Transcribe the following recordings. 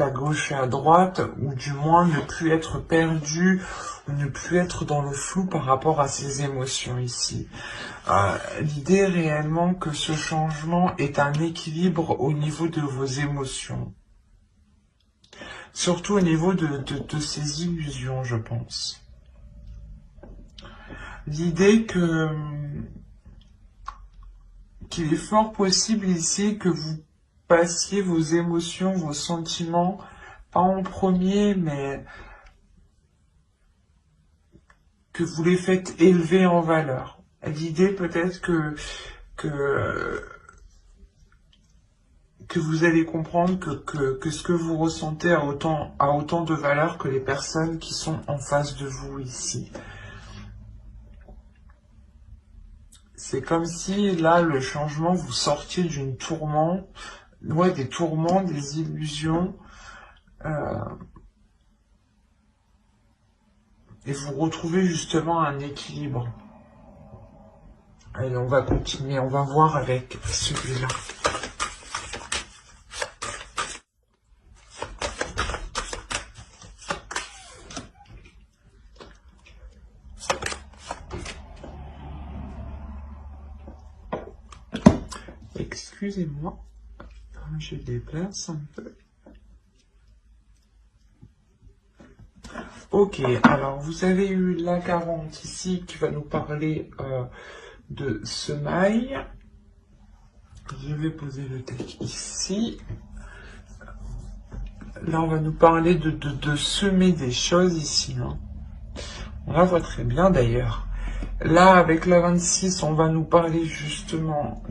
à gauche et à droite, ou du moins ne plus être perdu, ou ne plus être dans le flou par rapport à ses émotions ici. L'idée est réellement que ce changement est un équilibre au niveau de vos émotions. Surtout au niveau de ces illusions, je pense. L'idée qu'il est fort possible ici que vous passiez vos émotions, vos sentiments, pas en premier, mais que vous les faites élever en valeur. L'idée peut-être que vous allez comprendre que ce que vous ressentez a autant de valeur que les personnes qui sont en face de vous ici. C'est comme si, là, le changement, vous sortiez d'une tourment, ouais, des tourments, des illusions, et vous retrouvez justement un équilibre. Allez, on va continuer, on va voir avec celui-là. Excusez-moi, je déplace un peu. Ok, alors vous avez eu la 40 ici qui va nous parler de semailles. Je vais poser le deck ici. Là, on va nous parler de semer des choses ici. Hein. On la voit très bien d'ailleurs. Là, avec la 26, on va nous parler justement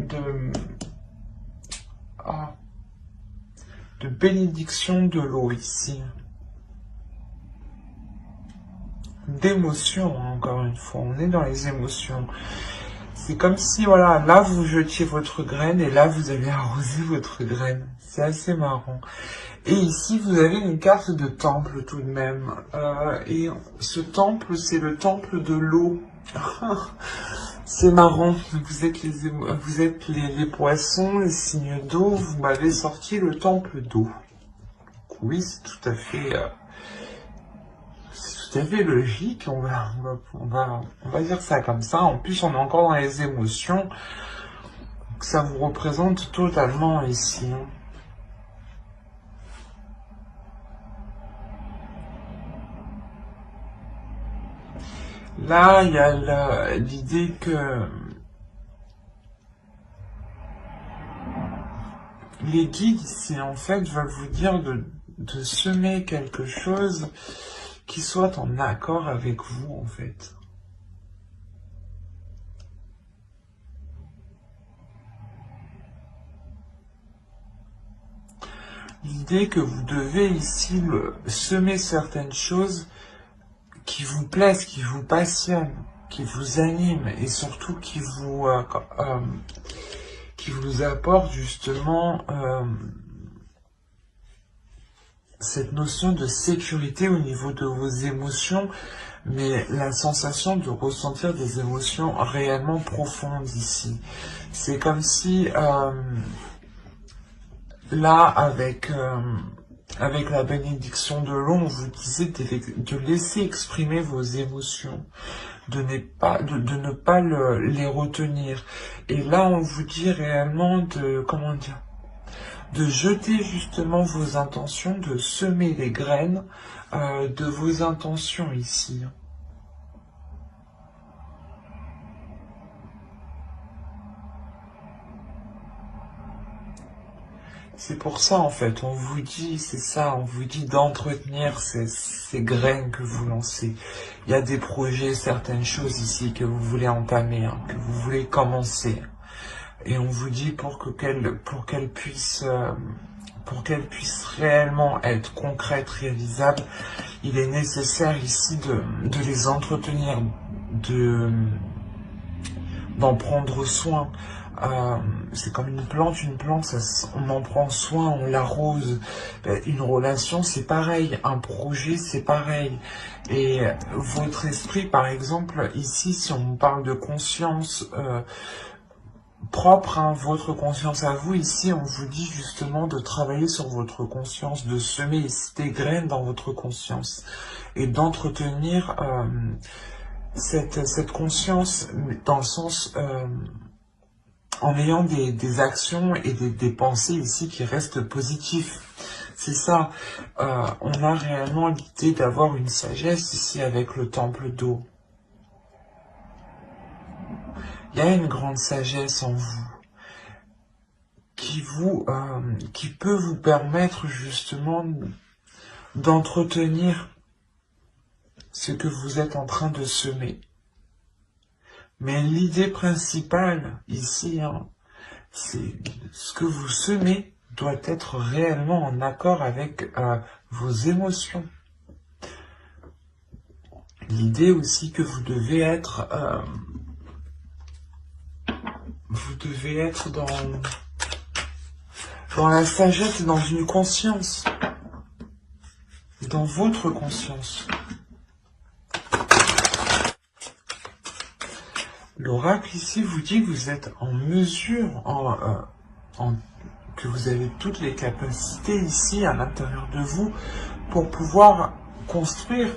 de bénédiction de l'eau ici. D'émotions, hein, encore une fois. On est dans les émotions. C'est comme si, voilà, là, vous jetiez votre graine et là, vous avez arrosé votre graine. C'est assez marrant. Et ici, vous avez une carte de temple tout de même. Et ce temple, c'est le temple de l'eau. C'est marrant. Vous êtes les poissons, les signes d'eau. Vous m'avez sorti le temple d'eau. Oui, c'est tout à fait logique. On va dire ça comme ça. En plus, on est encore dans les émotions. Donc, ça vous représente totalement ici. Hein. Là, il y a l'idée que les guides ici, en fait, veulent vous dire de semer quelque chose qui soit en accord avec vous, en fait. L'idée que vous devez ici semer certaines choses qui vous plaisent, qui vous passionnent, qui vous animent et surtout qui vous apportent justement cette notion de sécurité au niveau de vos émotions, mais la sensation de ressentir des émotions réellement profondes ici. C'est comme si là, avec la bénédiction de l'eau, on vous disait de laisser exprimer vos émotions, de ne pas les retenir. Et là, on vous dit réellement de jeter justement vos intentions, de semer les graines de vos intentions ici. C'est pour ça, en fait, on vous dit, c'est ça, on vous dit d'entretenir ces graines que vous lancez. Il y a des projets, certaines choses ici que vous voulez entamer, hein, que vous voulez commencer. Et on vous dit pour qu'elles puissent réellement être concrètes, réalisables, il est nécessaire ici de les entretenir, d'en prendre soin. C'est comme une plante, on en prend soin, on l'arrose. Une relation, c'est pareil, un projet, c'est pareil. Et votre esprit, par exemple, ici, si on parle de conscience, propre, hein, votre conscience à vous. Ici, on vous dit justement de travailler sur votre conscience, de semer ici des graines dans votre conscience et d'entretenir cette conscience dans le sens en ayant des actions et des pensées ici qui restent positives. C'est ça, on a réellement l'idée d'avoir une sagesse ici avec le temple d'eau. Il y a une grande sagesse en vous qui peut vous permettre justement d'entretenir ce que vous êtes en train de semer. Mais l'idée principale ici, hein, c'est ce que vous semez doit être réellement en accord avec vos émotions. L'idée aussi que vous devez être dans la sagesse, dans une conscience, dans votre conscience. L'oracle ici vous dit que vous êtes en mesure, que vous avez toutes les capacités ici à l'intérieur de vous pour pouvoir construire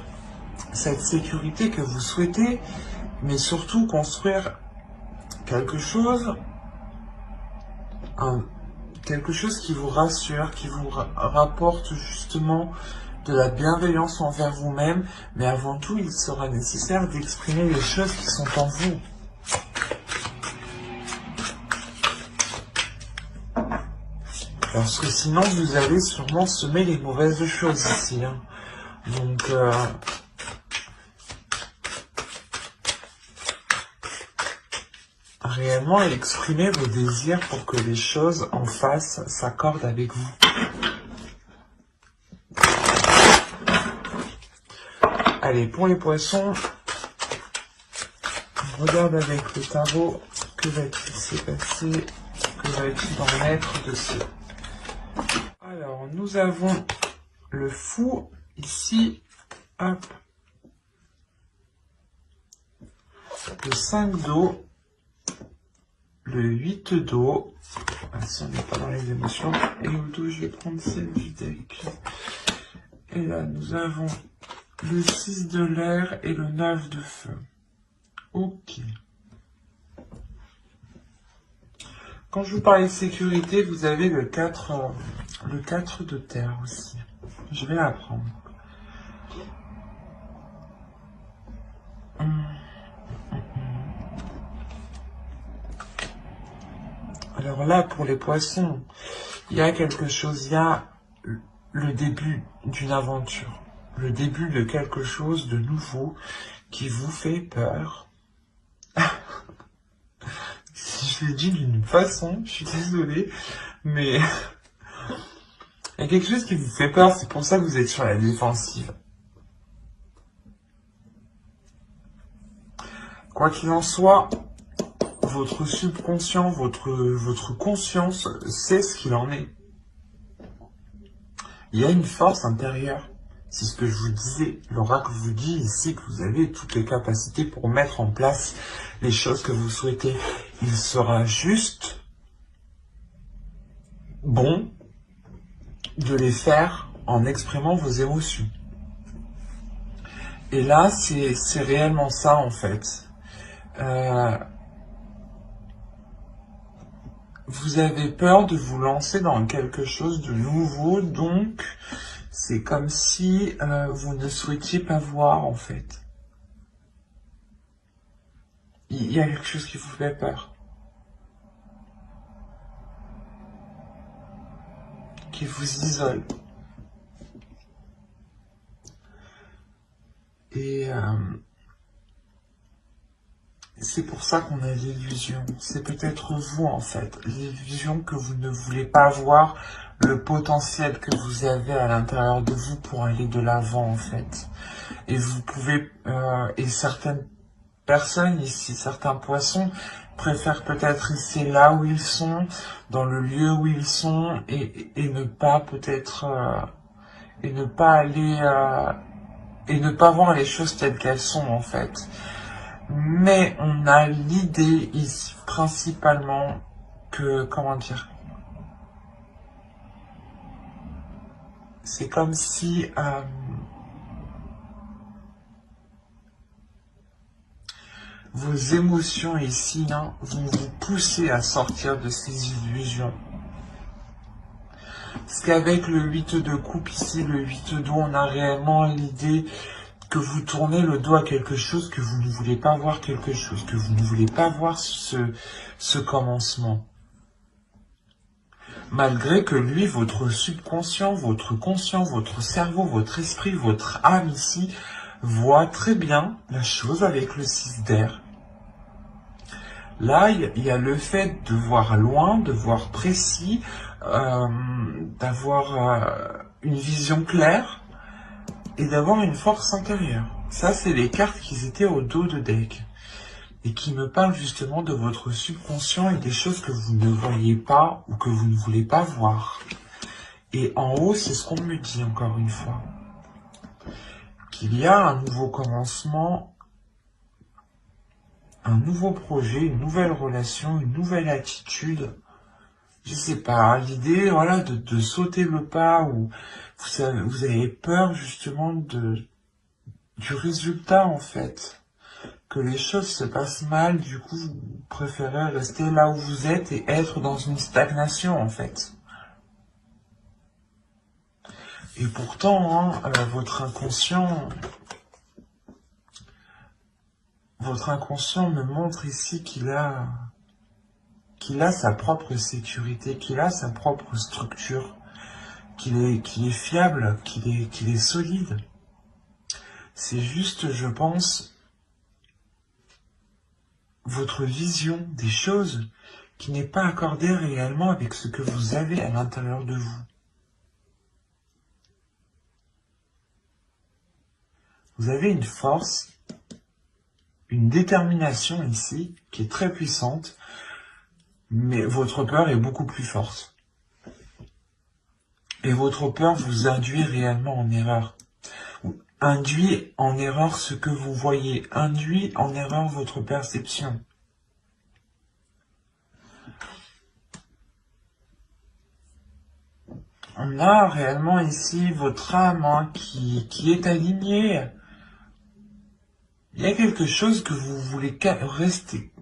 cette sécurité que vous souhaitez, mais surtout construire quelque chose qui vous rassure, qui vous rapporte justement de la bienveillance envers vous-même, mais avant tout, il sera nécessaire d'exprimer les choses qui sont en vous. Parce que sinon, vous allez sûrement semer les mauvaises choses ici. Hein. Donc, réellement exprimer vos désirs pour que les choses en face s'accordent avec vous. Allez, pour les poissons, on regarde avec le tarot que va-t-il passer, que va-t-il en être de ce. Alors, nous avons le fou ici, hop, le 5 d'eau, le 8 d'eau, si on n'est pas dans les émotions, et au dos, je vais prendre celle du deck. Et là, nous avons le 6 de l'air et le 9 de feu. Ok. Quand je vous parlais de sécurité, vous avez le 4 de terre aussi. Je vais la prendre. Alors là, pour les poissons, il y a quelque chose, il y a le début d'une aventure, le début de quelque chose de nouveau qui vous fait peur. Si je l'ai dit d'une façon, je suis désolée, mais il y a quelque chose qui vous fait peur, c'est pour ça que vous êtes sur la défensive. Quoi qu'il en soit, votre subconscient, votre conscience sait ce qu'il en est. Il y a une force intérieure. C'est ce que je vous disais. L'oracle vous dit ici que vous avez toutes les capacités pour mettre en place les choses que vous souhaitez. Il sera juste bon de les faire en exprimant vos émotions. Et là, c'est réellement ça en fait. Vous avez peur de vous lancer dans quelque chose de nouveau, donc c'est comme si vous ne souhaitiez pas voir en fait. Il y a quelque chose qui vous fait peur. Qui vous isole. Et c'est pour ça qu'on a l'illusion. C'est peut-être vous, en fait. L'illusion que vous ne voulez pas voir le potentiel que vous avez à l'intérieur de vous pour aller de l'avant, en fait. Et vous pouvez... et certaines personnes ici, certains poissons, préfèrent peut-être rester là où ils sont, dans le lieu où ils sont, et ne pas peut-être... et ne pas aller... et ne pas voir les choses telles qu'elles sont, en fait. Mais on a l'idée ici principalement que, comment dire, c'est comme si vos émotions ici vont vous pousser à sortir de ces illusions. Parce qu'avec le 8 de coupe ici, le 8 d'eau, on a réellement l'idée que vous tournez le dos à quelque chose, que vous ne voulez pas voir quelque chose, que vous ne voulez pas voir ce commencement. Malgré que lui, votre subconscient, votre conscient, votre cerveau, votre esprit, votre âme ici, voit très bien la chose avec le 6 d'air. Là, il y a le fait de voir loin, de voir précis, d'avoir une vision claire et d'avoir une force intérieure. Ça, c'est les cartes qui étaient au dos de deck et qui me parlent justement de votre subconscient et des choses que vous ne voyez pas ou que vous ne voulez pas voir. Et en haut, c'est ce qu'on me dit encore une fois. Qu'il y a un nouveau commencement, un nouveau projet, une nouvelle relation, une nouvelle attitude. Je sais pas, l'idée, voilà, de sauter le pas ou vous avez peur justement du résultat en fait. Que les choses se passent mal, du coup vous préférez rester là où vous êtes et être dans une stagnation en fait. Et pourtant, votre inconscient me montre ici qu'il a sa propre sécurité, qu'il a sa propre structure, qu'il est fiable, qu'il est solide. C'est juste, je pense, votre vision des choses qui n'est pas accordée réellement avec ce que vous avez à l'intérieur de vous. Vous avez une force, une détermination ici qui est très puissante, mais votre peur est beaucoup plus forte. Et votre peur vous induit réellement en erreur. Induit en erreur ce que vous voyez, induit en erreur votre perception. On a réellement ici votre âme qui est alignée. Il y a quelque chose que vous voulez rester,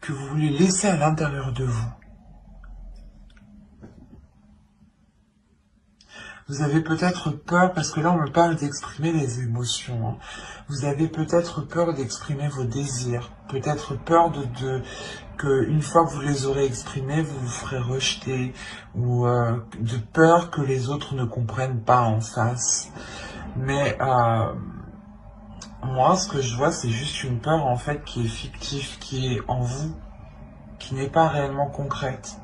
que vous voulez laisser à l'intérieur de vous. Vous avez peut-être peur, parce que là on me parle d'exprimer les émotions. Vous avez peut-être peur d'exprimer vos désirs. Peut-être peur que une fois que vous les aurez exprimés, vous vous ferez rejeter. Ou de peur que les autres ne comprennent pas en face. Mais moi, ce que je vois, c'est juste une peur en fait qui est fictive, qui est en vous, qui n'est pas réellement concrète.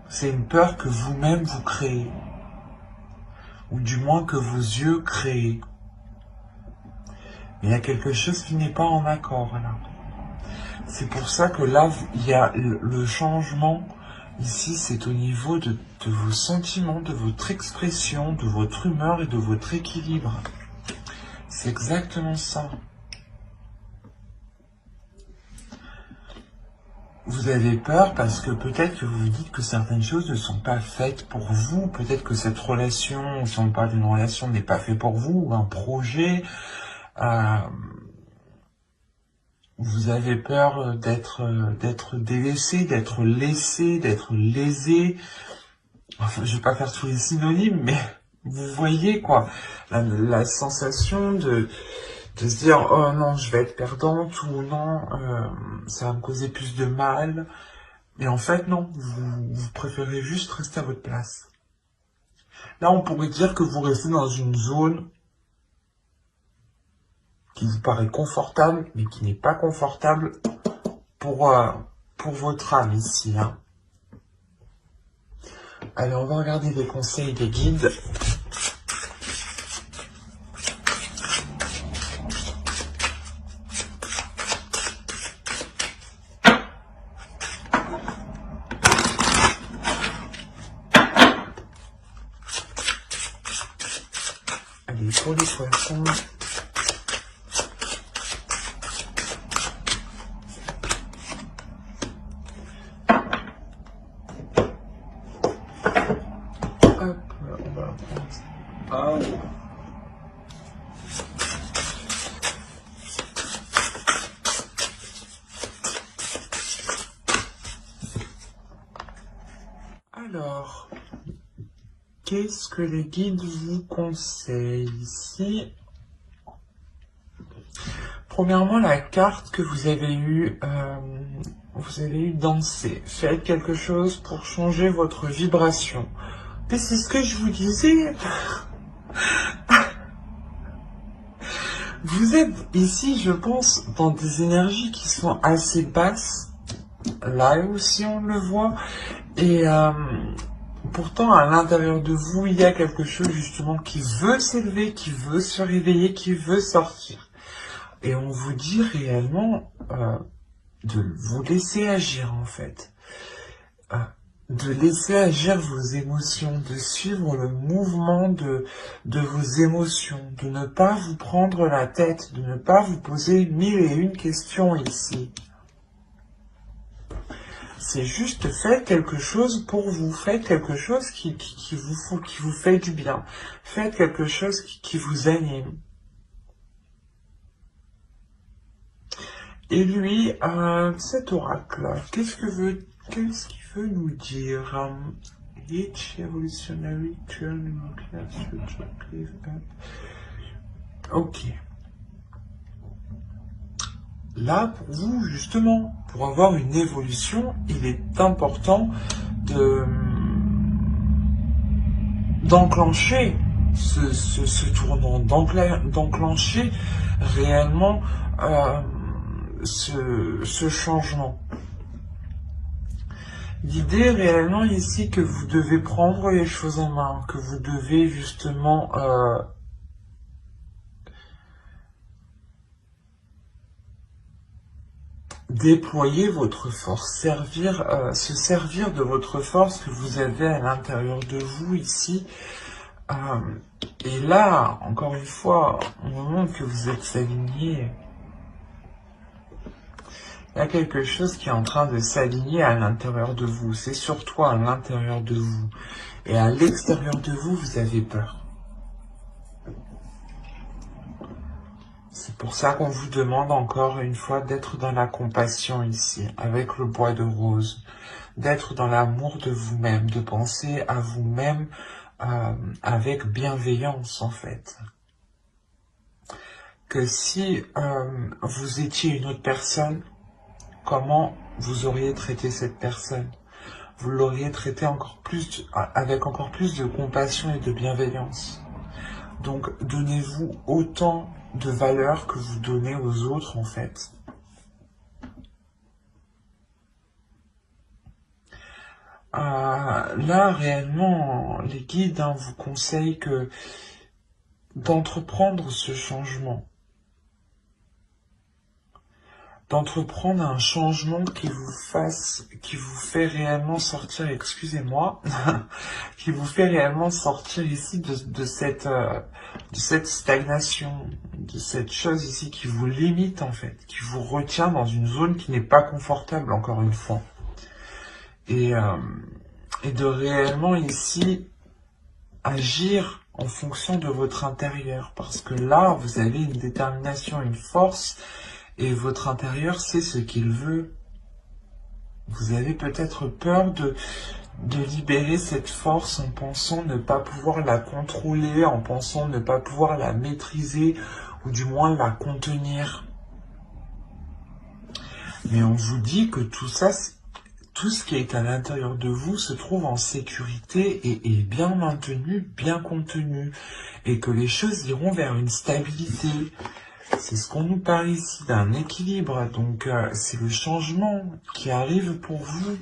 C'est une peur que vous-même vous créez, ou du moins que vos yeux créent. Mais il y a quelque chose qui n'est pas en accord là. C'est pour ça que là, il y a le changement. Ici, c'est au niveau de vos sentiments, de votre expression, de votre humeur et de votre équilibre. C'est exactement ça. Vous avez peur parce que peut-être que vous vous dites que certaines choses ne sont pas faites pour vous. Peut-être que cette relation, si on parle d'une relation, n'est pas fait pour vous, ou un projet. Vous avez peur d'être délaissé, d'être laissé, d'être lésé. Enfin, je vais pas faire tous les synonymes, mais vous voyez quoi, la sensation de se dire oh non je vais être perdante ou non ça va me causer plus de mal. Mais en fait non, vous préférez juste rester à votre place. Là on pourrait dire que vous restez dans une zone qui vous paraît confortable mais qui n'est pas confortable pour votre âme ici. Allez, on va regarder les conseils des guides. Allez, pour les poissons. Ah. Alors, qu'est-ce que les guides vous conseillent ici? Premièrement, la carte que vous avez eue danser. Faites quelque chose pour changer votre vibration. Mais c'est ce que je vous disais. Vous êtes ici, je pense, dans des énergies qui sont assez basses. Là aussi, on le voit. Et pourtant, à l'intérieur de vous, il y a quelque chose justement qui veut s'élever, qui veut se réveiller, qui veut sortir. Et on vous dit réellement de vous laisser agir en fait. De laisser agir vos émotions, de suivre le mouvement de vos émotions, de ne pas vous prendre la tête, de ne pas vous poser 1001 questions ici. C'est juste faites quelque chose pour vous, faites quelque chose qui vous fait du bien, faites quelque chose qui vous anime. Et lui, cet oracle-là, qu'est-ce qu'il veut nous dire? Each evolutionary turn nuclear structure cleave up. Ok. Là, pour vous, justement, pour avoir une évolution, il est important d'enclencher ce tournant, d'enclencher réellement ce changement. L'idée réellement ici que vous devez prendre les choses en main, que vous devez justement déployer votre force, se servir de votre force que vous avez à l'intérieur de vous ici. Et là, encore une fois, au moment que vous êtes aligné, il y a quelque chose qui est en train de s'aligner à l'intérieur de vous. C'est surtout à l'intérieur de vous. Et à l'extérieur de vous, vous avez peur. C'est pour ça qu'on vous demande encore une fois d'être dans la compassion ici, avec le bois de rose. D'être dans l'amour de vous-même, de penser à vous-même avec bienveillance en fait. Que si vous étiez une autre personne, comment vous auriez traité cette personne? Vous l'auriez traité avec encore plus de compassion et de bienveillance. Donc, donnez-vous autant de valeur que vous donnez aux autres, en fait. Là, réellement, les guides vous conseillent d'entreprendre ce changement. D'entreprendre un changement qui vous fait réellement sortir, excusez-moi, qui vous fait réellement sortir ici de cette stagnation, de cette chose ici qui vous limite en fait, qui vous retient dans une zone qui n'est pas confortable encore une fois. Et de réellement ici agir en fonction de votre intérieur, parce que là, vous avez une détermination, une force. Et votre intérieur sait ce qu'il veut. Vous avez peut-être peur de libérer cette force en pensant ne pas pouvoir la contrôler, en pensant ne pas pouvoir la maîtriser, ou du moins la contenir. Mais on vous dit que tout ça, tout ce qui est à l'intérieur de vous se trouve en sécurité et est bien maintenu, bien contenu, et que les choses iront vers une stabilité. C'est ce qu'on nous parle ici d'un équilibre, donc c'est le changement qui arrive pour vous.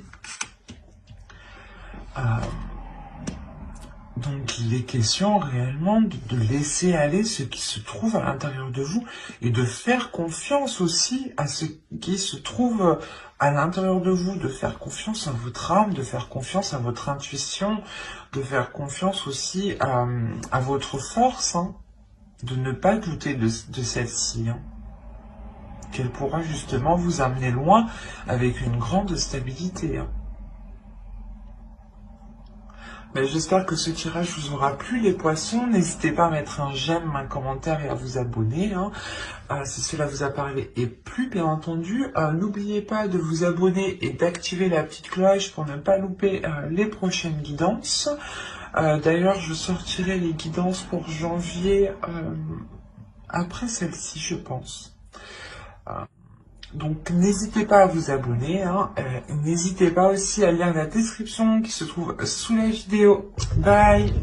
Donc il est question réellement de laisser aller ce qui se trouve à l'intérieur de vous et de faire confiance aussi à ce qui se trouve à l'intérieur de vous, de faire confiance à votre âme, de faire confiance à votre intuition, de faire confiance aussi à votre force, hein. De ne pas douter de celle-ci, hein, qu'elle pourra justement vous amener loin avec une grande stabilité. Hein. Ben, j'espère que ce tirage vous aura plu les poissons. N'hésitez pas à mettre un j'aime, un commentaire et à vous abonner, hein, si cela vous a parlé et plu bien entendu. N'oubliez pas de vous abonner et d'activer la petite cloche pour ne pas louper les prochaines guidances. D'ailleurs je sortirai les guidances pour janvier après celle-ci je pense. Donc n'hésitez pas à vous abonner, hein. N'hésitez pas aussi à lire la description qui se trouve sous la vidéo. Bye!